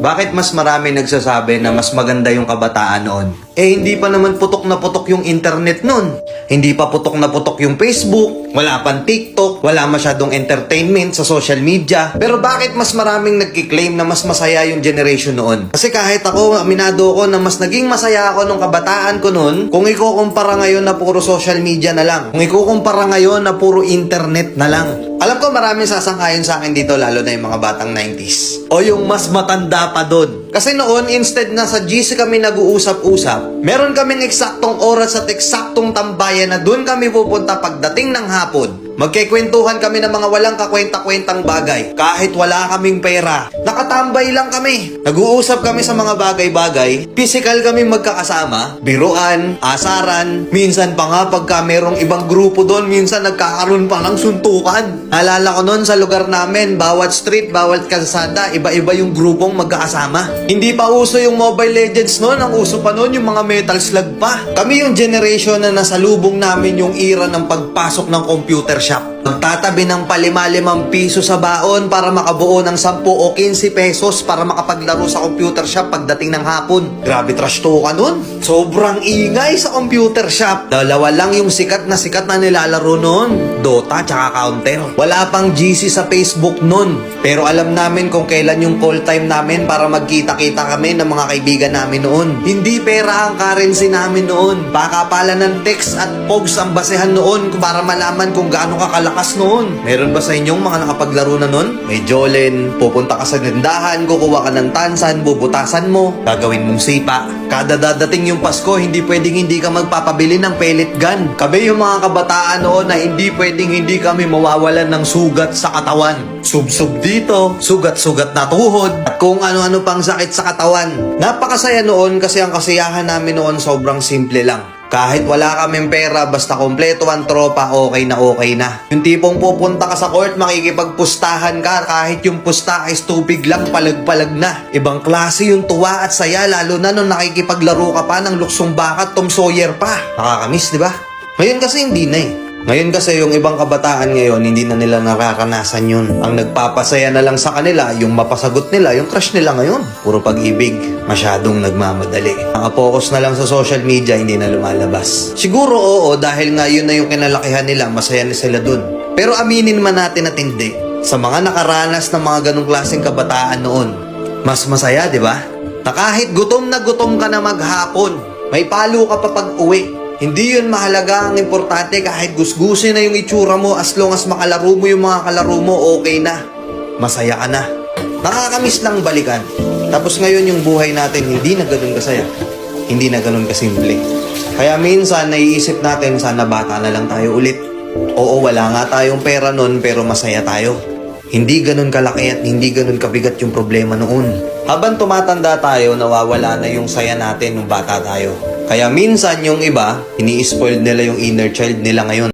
Bakit mas marami nagsasabi na mas maganda yung kabataan noon? Hindi pa naman putok na putok yung internet noon. Hindi pa putok na putok yung Facebook, wala pang TikTok, wala masyadong entertainment sa social media. Pero bakit mas maraming nagkiklaim na mas masaya yung generation noon? Kasi kahit ako, aminado ako na mas naging masaya ako nung kabataan ko noon kung ikukumpara ngayon na puro social media na lang. Kung ikukumpara ngayon na puro internet na lang. Alam ko maraming sasang-ayon sa akin dito, lalo na yung mga batang 90s. O yung mas matanda pa doon. Kasi noon, instead na sa GC kami nag-uusap-usap, meron kaming eksaktong oras at eksaktong tambayan na doon kami pupunta pagdating ng hapon. Magkikwentuhan kami ng mga walang kakwenta-kwentang bagay. Kahit wala kaming pera, nakatambay lang kami. Nag-uusap kami sa mga bagay-bagay. Physical kami magkakasama. Biruan, asaran. Minsan pa nga pagka merong ibang grupo doon, minsan nagkakaroon pa ng suntukan. Naalala ko noon sa lugar namin, bawat street, bawat kalsada, iba-iba yung grupong magkakasama. Hindi pa uso yung Mobile Legends noon. Ang uso pa noon yung mga Metal Slug pa. Kami yung generation na nasalubong namin yung era ng pagpasok ng computer shop. Magtatabi ng ₱5 sa baon para makabuo ng 10 o 15 pesos para makapaglaro sa computer shop pagdating ng hapon. Grabe trash talk nun. Sobrang ingay sa computer shop. Dalawa lang yung sikat na nilalaro nun. Dota tsaka Counter. Wala pang GC sa Facebook nun. Pero alam namin kung kailan yung call time namin para magkita-kita kami ng mga kaibigan namin noon. Hindi pera ang currency namin noon. Pakapalan ng text at pogs ang basehan noon para malaman kung gaano kakalakas noon. Meron ba sa inyong mga nakapaglaro na noon? May Jolen, pupunta ka sa tindahan, kukuha ka ng tansan, bubutasan mo, gagawin mong sipa. Kada dadating yung Pasko, hindi pwedeng hindi ka magpapabili ng pellet gun. Kami yung mga kabataan noon na hindi pwedeng hindi kami mawawalan ng sugat sa katawan. Sub-sub dito, sugat-sugat na tuhod, at kung ano-ano pang sakit sa katawan. Napakasaya noon kasi ang kasiyahan namin noon sobrang simple lang. Kahit wala kaming pera, basta kompleto ang tropa, okay na okay na. Yung tipong pupunta ka sa court, makikipagpustahan ka, kahit yung pusta is tubig lang, palag-palag na. Ibang klase yung tuwa at saya, lalo na nung nakikipaglaro ka pa ng luksong baka, Tom Sawyer pa. Nakakamiss, di ba? Ngayon kasi hindi na eh. Ngayon kasi yung ibang kabataan ngayon, hindi na nila nakakanasan yun. Ang nagpapasaya na lang sa kanila, yung mapasagot nila, yung crush nila ngayon. Puro pag-ibig, masyadong nagmamadali. Nakapokus na lang sa social media, hindi na lumalabas. Siguro oo, dahil nga yun na yung kinalakihan nila, masaya na sila dun. Pero aminin man natin at hindi, sa mga nakaranas ng mga ganong klaseng kabataan noon, mas masaya, di ba? Na kahit gutom na gutom ka na maghapon, may palo ka pa pag-uwi. Hindi yun mahalaga, ang importante kahit gusgusin na yung itsura mo, as long as makalaro mo yung mga kalaro mo, okay na. Masaya ka na. Nakakamiss lang balikan. Tapos ngayon yung buhay natin, hindi na ganun kasaya. Hindi na ganun kasimple. Kaya minsan, naiisip natin, sana bata na lang tayo ulit. Oo, wala nga tayong pera nun, pero masaya tayo. Hindi ganun kalaki at hindi ganun kabigat yung problema noon. Habang tumatanda tayo, nawawala na yung saya natin nung bata tayo. Kaya minsan yung iba, ini-spoiled nila yung inner child nila ngayon.